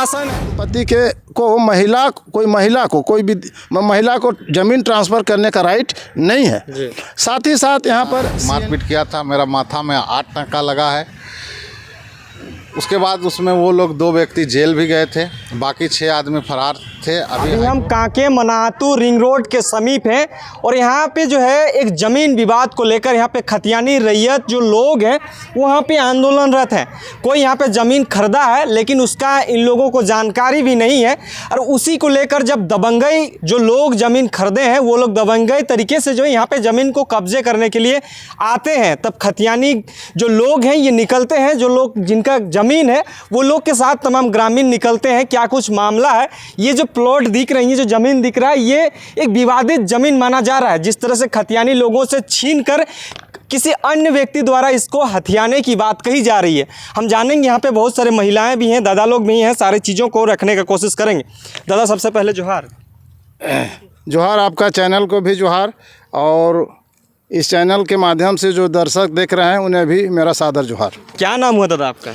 निष्कासन है। पति के को महिला को जमीन ट्रांसफ़र करने का राइट नहीं है। साथ ही साथ यहाँ पर मारपीट किया था, मेरा माथा में 8 टाँका लगा है। उसके बाद उसमें वो लोग 2 व्यक्ति जेल भी गए थे, बाकी 6 आदमी फरार थे। अभी हम कांके मनातू रिंग रोड के समीप हैं और यहाँ पे जो है एक ज़मीन विवाद को लेकर यहाँ पे खतियानी रैयत जो लोग हैं वो यहाँ पे आंदोलनरत हैं। कोई यहाँ पे ज़मीन खरीदा है लेकिन उसका इन लोगों को जानकारी भी नहीं है और उसी को लेकर जब दबंगई जो लोग ज़मीन खरीदे हैं वो लोग दबंगई तरीके से जो है यहाँ पे ज़मीन को कब्जे करने के लिए आते हैं, तब खतियानी जो लोग हैं ये निकलते हैं, जो लोग जिनका ज़मीन है वो लोग के साथ तमाम ग्रामीण निकलते हैं। क्या कुछ मामला है, ये जो प्लॉट दिख रही है, जो ज़मीन दिख रहा है, ये एक विवादित ज़मीन माना जा रहा है। जिस तरह से खतियानी लोगों से छीन कर किसी अन्य व्यक्ति द्वारा इसको हथियाने की बात कही जा रही है। हम जानेंगे, यहाँ पे बहुत सारे महिलाएं भी हैं, दादा लोग भी हैं, सारी चीज़ों को रखने का कोशिश करेंगे। दादा सबसे पहले जोहार। जोहार, आपका चैनल को भी जोहार, और इस चैनल के माध्यम से जो दर्शक देख रहे हैं उन्हें भी मेरा सादर जोहार। क्या नाम हुआ दादा आपका?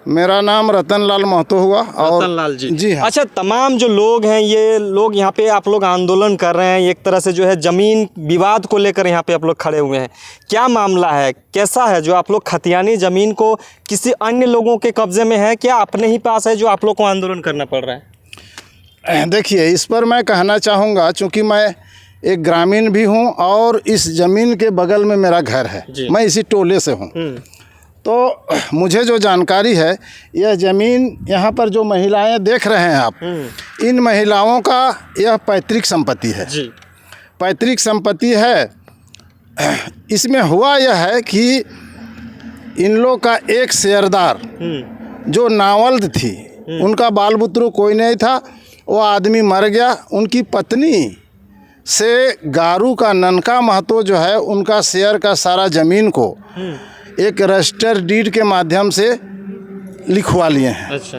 मेरा नाम रतन लाल महतो हुआ। और रतन लाल जी हाँ। अच्छा, तमाम जो लोग हैं ये लोग यहाँ पे आप लोग आंदोलन कर रहे हैं, एक तरह से जो है ज़मीन विवाद को लेकर यहाँ पे आप लोग खड़े हुए हैं। क्या मामला है, कैसा है जो आप लोग खतियानी ज़मीन को किसी अन्य लोगों के कब्ज़े में है, क्या अपने ही पास है जो आप लोग को आंदोलन करना पड़ रहा है? देखिए, इस पर मैं कहना चाहूँगा, चूँकि मैं एक ग्रामीण भी हूँ और इस ज़मीन के बगल में मेरा घर है, मैं इसी टोले से हूँ, तो मुझे जो जानकारी है, यह ज़मीन यहाँ पर जो महिलाएं देख रहे हैं आप, इन महिलाओं का यह पैतृक संपत्ति है। पैतृक संपत्ति है। इसमें हुआ यह है कि इन लोग का एक शेयरदार जो नावल्द थी, उनका बाल बुतरू कोई नहीं था, वो आदमी मर गया। उनकी पत्नी से गारू का ननका महतो जो है, उनका शेयर का सारा ज़मीन को एक रजिस्टर डीड के माध्यम से लिखवा लिए हैं। अच्छा,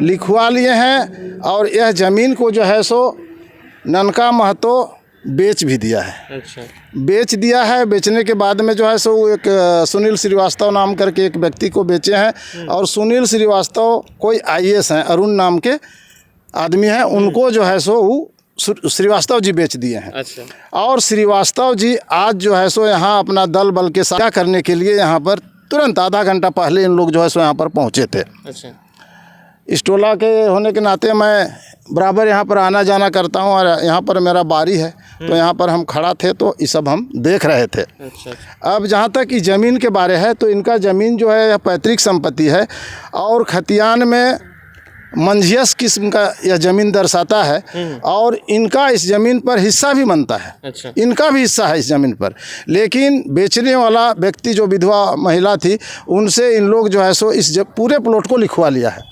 लिखवा लिए हैं, और यह ज़मीन को जो है सो ननका महतो बेच भी दिया है। अच्छा, बेच दिया है। बेचने के बाद में जो है सो एक सुनील श्रीवास्तव नाम करके एक व्यक्ति को बेचे हैं, और सुनील श्रीवास्तव कोई IAS हैं, अरुण नाम के आदमी हैं, उनको जो है सो श्रीवास्तव जी बेच दिए हैं। अच्छा, और श्रीवास्तव जी आज जो है सो यहाँ अपना दल बल के साथ करने के लिए यहाँ पर तुरंत आधा घंटा पहले इन लोग जो है सो यहाँ पर पहुँचे थे। अच्छा, इस टोला के होने के नाते मैं बराबर यहाँ पर आना जाना करता हूँ, और यहाँ पर मेरा बारी है, तो यहाँ पर हम खड़ा थे, तो ये सब हम देख रहे थे। अच्छा, अब जहाँ तक इस ज़मीन के बारे है, तो इनका ज़मीन जो है यह पैतृक संपत्ति है, और खतियान में मंझियस किस्म का यह ज़मीन दर्शाता है, और इनका इस ज़मीन पर हिस्सा भी बनता है। अच्छा, इनका भी हिस्सा है इस ज़मीन पर, लेकिन बेचने वाला व्यक्ति जो विधवा महिला थी, उनसे इन लोग जो है सो इस पूरे प्लॉट को लिखवा लिया है।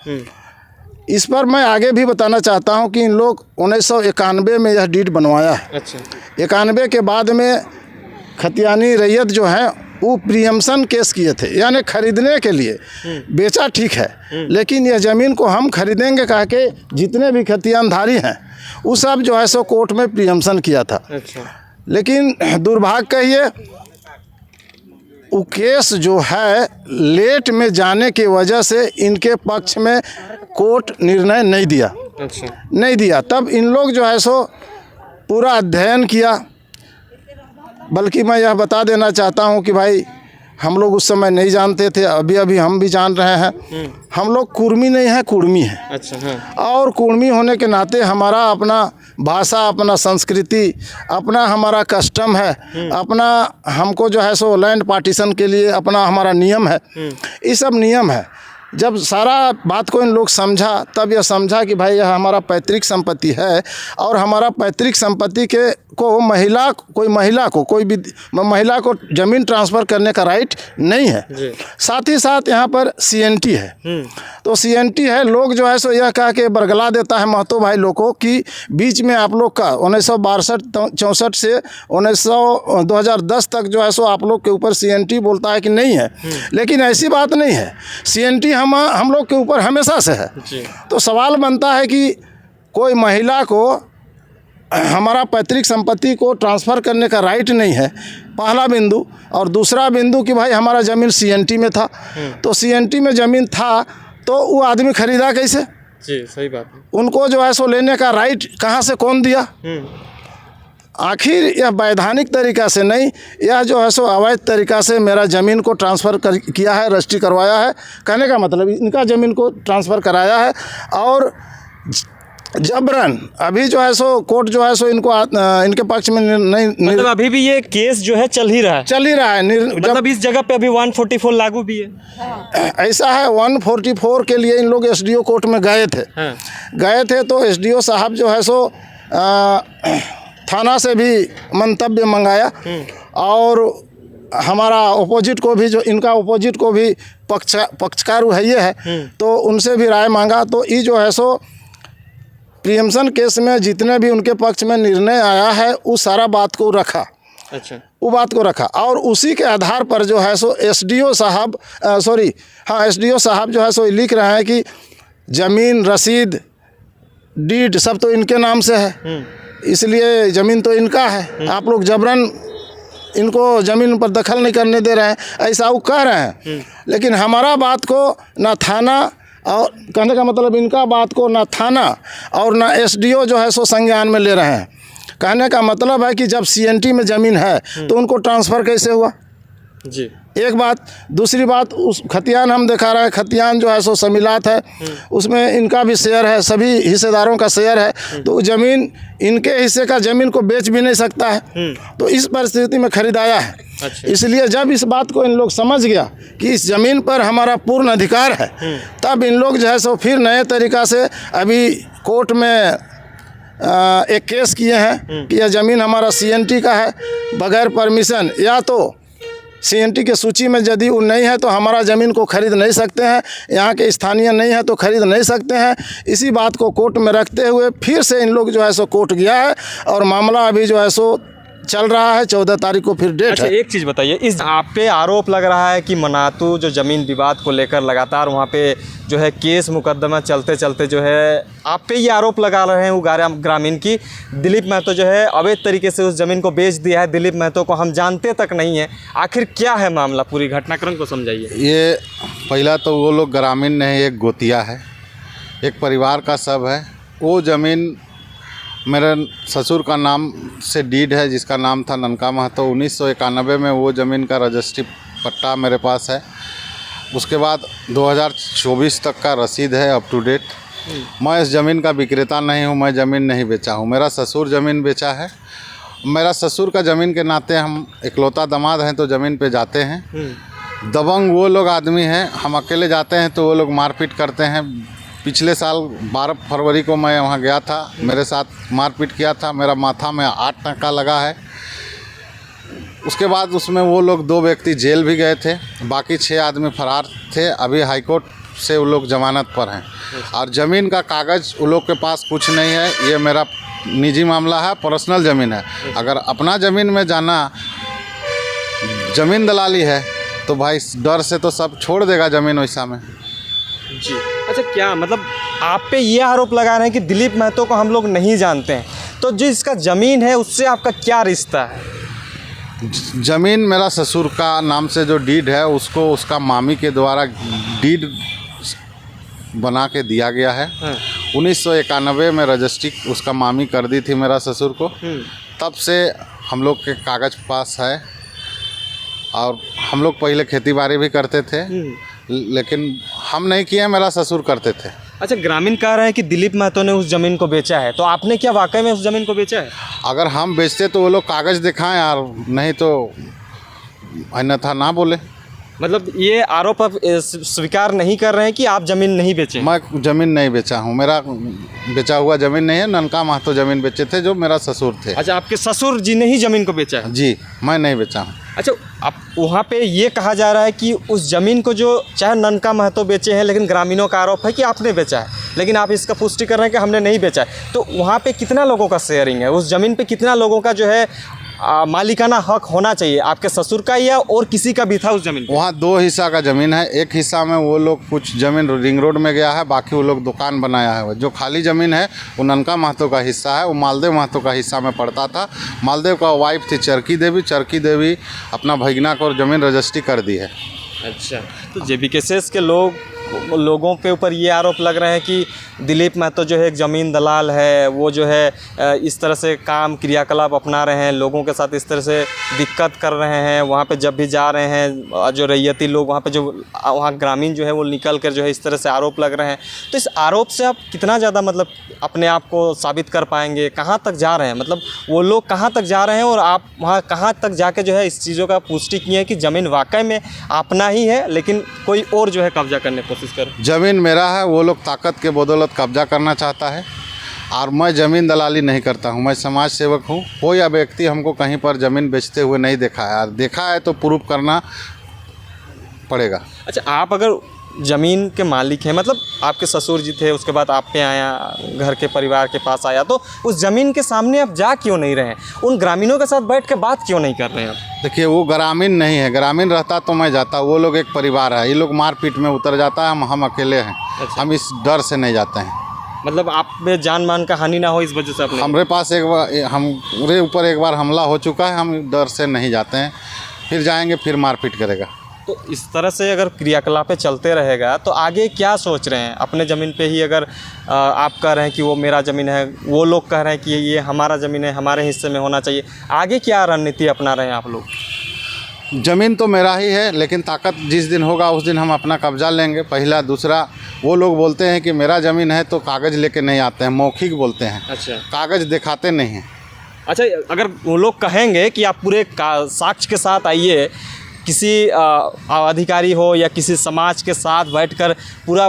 इस पर मैं आगे भी बताना चाहता हूं कि इन लोग 1991 में यह डीड बनवाया है। अच्छा, 91 के बाद में खतियानी रैयत जो है वो प्रियम्पशन केस किए थे, यानी खरीदने के लिए बेचा ठीक है, लेकिन यह ज़मीन को हम खरीदेंगे कह के जितने भी खतियानधारी हैं वो सब जो है सो कोर्ट में प्रियम्पशन किया था। अच्छा, लेकिन दुर्भाग्य कहिए, वो केस जो है लेट में जाने की वजह से इनके पक्ष में कोर्ट निर्णय नहीं दिया। अच्छा, नहीं दिया। तब इन लोग जो है सो पूरा अध्ययन किया। बल्कि मैं यह बता देना चाहता हूं कि भाई, हम लोग उस समय नहीं जानते थे, अभी अभी हम भी जान रहे हैं। हम लोग कुर्मी नहीं हैं, कुर्मी हैं। अच्छा, हाँ। और कुर्मी होने के नाते हमारा अपना भाषा, अपना संस्कृति, अपना हमारा कस्टम है, अपना हमको जो है सो लैंड पार्टीशन के लिए अपना हमारा नियम है। ये सब नियम है। जब सारा बात को इन लोग समझा, तब यह समझा कि भाई यह हमारा पैतृक संपत्ति है, और हमारा पैतृक संपत्ति के को महिला कोई भी महिला को ज़मीन ट्रांसफ़र करने का राइट नहीं है। साथ ही साथ यहाँ पर CNT है। तो CNT है, लोग जो है सो यह कह के बरगला देता है महतो भाई लोग को कि बीच में आप लोग का 1962-64 से 2010 तक जो है सो आप लोग के ऊपर CNT बोलता है कि नहीं है, लेकिन ऐसी बात नहीं है। CNT हम लोग के ऊपर हमेशा से है। तो सवाल बनता है कि कोई महिला को हमारा पैतृक संपत्ति को ट्रांसफ़र करने का राइट नहीं है, पहला बिंदु। और दूसरा बिंदु कि भाई हमारा ज़मीन CNT में था, तो CNT में ज़मीन था तो वो आदमी खरीदा कैसे? जी, सही बात है। उनको जो है सो लेने का राइट कहाँ से कौन दिया? आखिर यह वैधानिक तरीका से नहीं, यह जो है सो अवैध तरीका से मेरा ज़मीन को ट्रांसफ़र किया है, रजिस्ट्री करवाया है। कहने का मतलब इनका ज़मीन को ट्रांसफ़र कराया है और जबरन अभी जो है सो कोर्ट जो है सो इनको इनके पक्ष में नहीं मतलब अभी भी ये केस जो है चल ही रहा है। मतलब इस जगह पे अभी 144 लागू भी है। ऐसा है 144 के लिए इन लोग एसडीओ कोर्ट में गए थे। गए थे तो एसडीओ साहब जो है सो थाना से भी मंतव्य मंगाया और हमारा अपोजिट को भी, जो इनका अपोजिट को भी पक्षकार है ये है, तो उनसे भी राय मांगा। तो ये जो है सो प्रियम्पशन केस में जितने भी उनके पक्ष में निर्णय आया है उस सारा बात को रखा। अच्छा, वो बात को रखा और उसी के आधार पर जो है सो एसडीओ साहब एसडीओ साहब जो है सो लिख रहे हैं कि ज़मीन, रसीद, डीड सब तो इनके नाम से है, इसलिए ज़मीन तो इनका है। आप लोग जबरन इनको ज़मीन पर दखल नहीं करने दे रहे हैं, ऐसा वो कह रहे हैं। लेकिन हमारा बात को ना थाना, और कहने का मतलब इनका बात को ना थाना और ना एसडीओ जो है सो संज्ञान में ले रहे हैं। कहने का मतलब है कि जब सीएनटी में ज़मीन है तो उनको ट्रांसफ़र कैसे हुआ? जी, एक बात। दूसरी बात, उस खतियान हम दिखा रहे हैं, खतियान जो है सो समिलात है, उसमें इनका भी शेयर है, सभी हिस्सेदारों का शेयर है। तो ज़मीन इनके हिस्से का ज़मीन को बेच भी नहीं सकता है, तो इस परिस्थिति में खरीदाया है। अच्छा। इसलिए जब इस बात को इन लोग समझ गया कि इस ज़मीन पर हमारा पूर्ण अधिकार है, तब इन लोग जो है सो फिर नए तरीक़ा से अभी कोर्ट में एक केस किए हैं कि यह ज़मीन हमारा सीएनटी का है, बगैर परमिशन, या तो सीएनटी के सूची में यदि वो नहीं है तो हमारा ज़मीन को खरीद नहीं सकते हैं, यहाँ के स्थानीय नहीं है तो खरीद नहीं सकते हैं। इसी बात को कोर्ट में रखते हुए फिर से इन लोग जो है सो कोर्ट गया है और मामला अभी जो है सो चल रहा है। 14 तारीख को फिर डेट है। एक चीज़ बताइए, इस आप पे आरोप लग रहा है कि मनातू जो ज़मीन विवाद को लेकर लगातार वहाँ पे जो है केस मुकदमा चलते चलते जो है आप पे ये आरोप लगा रहे हैं उगारा ग्रामीण की दिलीप महतो जो है अवैध तरीके से उस ज़मीन को बेच दिया है। दिलीप महतो को हम जानते तक नहीं है, आखिर क्या है मामला? पूरी घटनाक्रम को समझाइए। ये पहला तो वो लोग ग्रामीण नहीं, एक गोतिया है, एक परिवार का सब है। वो ज़मीन मेरे ससुर का नाम से डीड है, जिसका नाम था ननका महतो। 1991 में वो ज़मीन का रजिस्ट्री पट्टा मेरे पास है। उसके बाद 2024 तक का रसीद है अप टू डेट। मैं इस ज़मीन का विक्रेता नहीं हूँ, मैं ज़मीन नहीं बेचा हूँ, मेरा ससुर ज़मीन बेचा है। मेरा ससुर का ज़मीन के नाते हम इकलौता दामाद हैं तो ज़मीन पे जाते हैं। दबंग वो लोग आदमी हैं, हम अकेले जाते हैं तो वो लोग मारपीट करते हैं। पिछले साल 12 फरवरी को मैं वहाँ गया था, मेरे साथ मारपीट किया था, मेरा माथा में 8 टंका लगा है। उसके बाद उसमें वो लोग 2 व्यक्ति जेल भी गए थे, बाकी 6 आदमी फरार थे। अभी हाई कोर्ट से वो लोग जमानत पर हैं और ज़मीन का कागज़ वो लोग के पास कुछ नहीं है। ये मेरा निजी मामला है, पर्सनल ज़मीन है। अगर अपना ज़मीन में जाना ज़मीन दलाली है तो भाई डर से तो सब छोड़ देगा ज़मीन वैसा में। जी, अच्छा, क्या मतलब आप पे ये आरोप लगा रहे हैं कि दिलीप महतो को हम लोग नहीं जानते हैं, तो जिसका ज़मीन है उससे आपका क्या रिश्ता है? ज़मीन मेरा ससुर का नाम से जो डीड है उसको उसका मामी के द्वारा डीड बना के दिया गया है। 1991 में रजिस्ट्री उसका मामी कर दी थी मेरा ससुर को, तब से हम लोग के कागज़ पास है। और हम लोग पहले खेती बाड़ी भी करते थे, लेकिन हम नहीं किए, मेरा ससुर करते थे। अच्छा, ग्रामीण कह रहे हैं कि दिलीप महतो ने उस ज़मीन को बेचा है, तो आपने क्या वाकई में उस ज़मीन को बेचा है? अगर हम बेचते तो वो लोग कागज़ दिखाएं यार, नहीं तो अन्यथा ना बोले। मतलब ये आरोप आप स्वीकार नहीं कर रहे हैं कि आप ज़मीन नहीं बेचे? मैं ज़मीन नहीं बेचा हूँ, मेरा बेचा हुआ ज़मीन नहीं है। ननका महतो ज़मीन बेचे थे जो मेरा ससुर थे। अच्छा, आपके ससुर जी ने ही ज़मीन को बेचा है? जी, मैं नहीं बेचा हूँ। अच्छा, आप वहाँ पे ये कहा जा रहा है कि उस ज़मीन को जो चाहे ननका महतो बेचे हैं, लेकिन ग्रामीणों का आरोप है कि आपने बेचा है, लेकिन आप इसका पुष्टि कर रहे हैं कि हमने नहीं बेचा है। तो वहाँ पे कितना लोगों का शेयरिंग है? उस ज़मीन पे कितना लोगों का जो है मालिकाना हक होना चाहिए? आपके ससुर का या और किसी का भी था उस ज़मीन? वहाँ 2 हिस्सा का ज़मीन है। एक हिस्सा में वो लोग कुछ ज़मीन रिंग रोड में गया है, बाकी वो लोग दुकान बनाया है। जो खाली ज़मीन है वो ननका महतो का हिस्सा है, वो मालदेव महतो का हिस्सा में पड़ता था। मालदेव का वाइफ थी चरकी देवी अपना भगना को ज़मीन रजिस्ट्री कर दी है। अच्छा, तो जेबीकेएस के लोग लोगों के ऊपर ये आरोप लग रहे हैं कि दिलीप महतो जो है एक ज़मीन दलाल है, वो जो है इस तरह से काम क्रियाकलाप अपना रहे हैं, लोगों के साथ इस तरह से दिक्कत कर रहे हैं। वहाँ पे जब भी जा रहे हैं जो रैयती लोग वहाँ पे जो वहाँ ग्रामीण जो है वो निकल कर जो है इस तरह से आरोप लग रहे हैं। तो इस आरोप से आप कितना ज़्यादा मतलब अपने आप को साबित कर पाएंगे? कहाँ तक जा रहे हैं, मतलब वो लोग कहाँ तक जा रहे हैं और आप वहाँ कहाँ तक जाके जो है इस चीज़ों का पुष्टि की है कि ज़मीन वाकई में अपना ही है लेकिन कोई और जो है कब्जा करने की कोशिश कर? ज़मीन मेरा है, वो लोग ताकत के बदौलत कब्जा करना चाहता है। और मैं ज़मीन दलाली नहीं करता हूँ, मैं समाज सेवक हूँ। कोई व्यक्ति हमको कहीं पर ज़मीन बेचते हुए नहीं देखा है, और देखा है तो प्रूफ करना पड़ेगा। अच्छा, आप अगर ज़मीन के मालिक हैं, मतलब आपके ससुर जी थे, उसके बाद आप पे आया, घर के परिवार के पास आया, तो उस ज़मीन के सामने आप जा क्यों नहीं रहे हैं? उन ग्रामीणों के साथ बैठ के बात क्यों नहीं कर रहे हैं आप? देखिए, वो ग्रामीण नहीं है, ग्रामीण रहता तो मैं जाता। वो लोग एक परिवार है, ये लोग मारपीट में उतर जाता है, हम अकेले हैं। अच्छा। हम इस डर से नहीं जाते हैं। मतलब आप में जान मान का हानि ना हो इस वजह से आपने? हमारे पास एक बार हमारे ऊपर एक बार हमला हो चुका है, हम डर से नहीं जाते हैं। फिर जाएंगे, फिर मारपीट करेगा। तो इस तरह से अगर क्रियाकलापें चलते रहेगा तो आगे क्या सोच रहे हैं? अपने ज़मीन पे ही अगर आप कह रहे हैं कि वो मेरा ज़मीन है, वो लोग कह रहे हैं कि ये हमारा ज़मीन है, हमारे हिस्से में होना चाहिए, आगे क्या रणनीति अपना रहे हैं आप लोग? ज़मीन तो मेरा ही है, लेकिन ताकत जिस दिन होगा उस दिन हम अपना कब्जा लेंगे। पहला। दूसरा, वो लोग बोलते हैं कि मेरा ज़मीन है तो कागज़ लेके नहीं आते हैं, मौखिक बोलते हैं। अच्छा, कागज़ दिखाते नहीं हैं। अच्छा, अगर वो लोग कहेंगे कि आप पूरे साक्ष्य के साथ आइए, किसी अधिकारी हो या किसी समाज के साथ बैठकर पूरा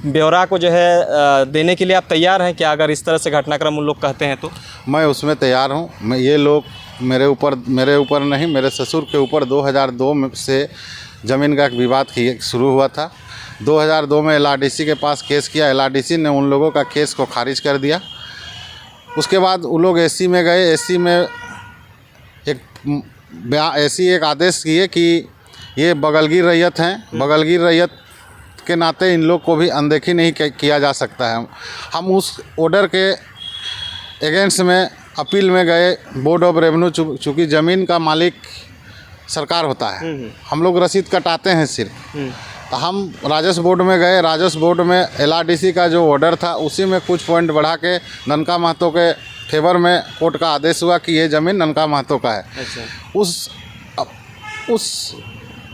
ब्यौरा को जो है देने के लिए आप तैयार हैं क्या? अगर इस तरह से घटनाक्रम उन लोग कहते हैं तो मैं उसमें तैयार हूँ। मैं ये लोग मेरे ऊपर नहीं, मेरे ससुर के ऊपर 2002 से ज़मीन का एक विवाद शुरू हुआ था। 2002 में LRDC के पास केस किया, LRDC ने उन लोगों का केस को खारिज कर दिया। उसके बाद वो लोग SC में गए, SC में एक आदेश किए कि ये बगलगीर रैयत हैं, बगलगीर रैयत के नाते इन लोग को भी अनदेखी नहीं किया जा सकता है। हम उस ऑर्डर के अगेंस्ट में अपील में गए बोर्ड ऑफ रेवेन्यू, चूँकि ज़मीन का मालिक सरकार होता है, हम लोग रसीद कटाते हैं सिर्फ। तो हम राजस्व बोर्ड में गए, राजस्व बोर्ड में LRDC का जो ऑर्डर था उसी में कुछ पॉइंट बढ़ा के ननका महतो के फेवर में कोर्ट का आदेश हुआ कि ये ज़मीन ननका महतो का है। अच्छा। उस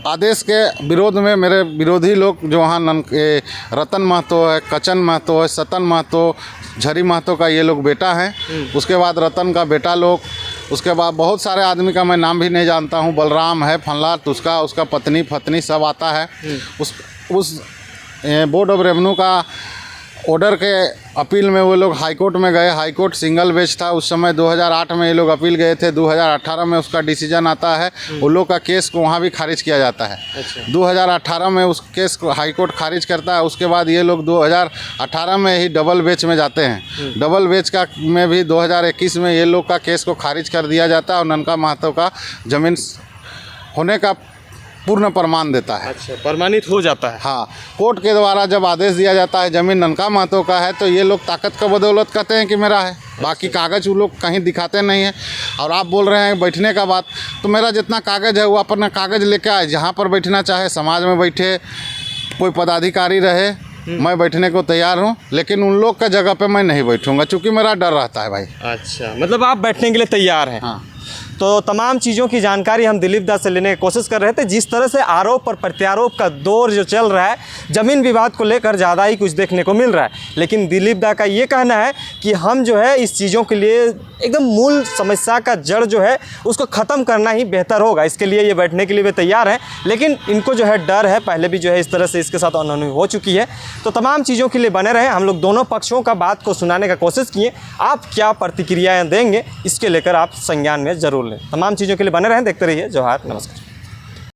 आदेश के विरोध में मेरे विरोधी लोग जो वहाँ रतन महतो है, कचन महतो है, सतन महतो, झरी महतो का ये लोग बेटा हैं। उसके बाद रतन का बेटा लोग, उसके बाद बहुत सारे आदमी का मैं नाम भी नहीं जानता हूँ, बलराम है, फनलाल, उसका पत्नी फतनी सब आता है। उस बोर्ड ऑफ रेवेन्यू का ऑर्डर के अपील में वो लोग हाई कोर्ट में गए। हाई कोर्ट सिंगल बेंच था उस समय। 2008 में ये लोग अपील गए थे, 2018 में उसका डिसीजन आता है। उन लोग का केस को वहाँ भी खारिज किया जाता है। अच्छा। 2018 में उस केस को हाई कोर्ट खारिज करता है। उसके बाद ये लोग 2018 में ही डबल बेंच में जाते हैं। डबल बेंच का में भी 2021 में ये लोग का केस को खारिज कर दिया जाता है और ननका महतो का ज़मीन होने का पूर्ण प्रमाण देता है। अच्छा, प्रमाणित हो जाता है। हाँ, कोर्ट के द्वारा जब आदेश दिया जाता है ज़मीन ननका महतो का है तो ये लोग ताकत का बदौलत कहते हैं कि मेरा है। बाकी कागज़ वो लोग कहीं दिखाते नहीं हैं। और आप बोल रहे हैं बैठने का बात, तो मेरा जितना कागज़ है वो अपना कागज़ लेके आए, जहाँ पर बैठना चाहे समाज में बैठे, कोई पदाधिकारी रहे, मैं बैठने को तैयार हूँ। लेकिन उन लोग का जगह पे मैं नहीं बैठूँगा, चूँकि मेरा डर रहता है भाई। अच्छा, मतलब आप बैठने के लिए तैयार हैं? हाँ। तो तमाम चीज़ों की जानकारी हम दिलीप दा से लेने की कोशिश कर रहे थे। जिस तरह से आरोप और प्रत्यारोप का दौर जो चल रहा है, ज़मीन विवाद को लेकर ज़्यादा ही कुछ देखने को मिल रहा है। लेकिन दिलीप दा का ये कहना है कि हम जो है इस चीज़ों के लिए एकदम मूल समस्या का जड़ जो है उसको ख़त्म करना ही बेहतर होगा। इसके लिए ये बैठने के लिए वे तैयार हैं, लेकिन इनको जो है डर है, पहले भी जो है इस तरह से इसके साथ अनहोनी हो चुकी है। तो तमाम चीज़ों के लिए बने रहे। हम लोग दोनों पक्षों का बात को सुनाने का कोशिश किए। आप क्या प्रतिक्रियाएँ देंगे इसके लेकर आप संज्ञान में ज़रूर लें। तमाम चीज़ों के लिए बने रहें, देखते रहिए जौहर। नमस्कार।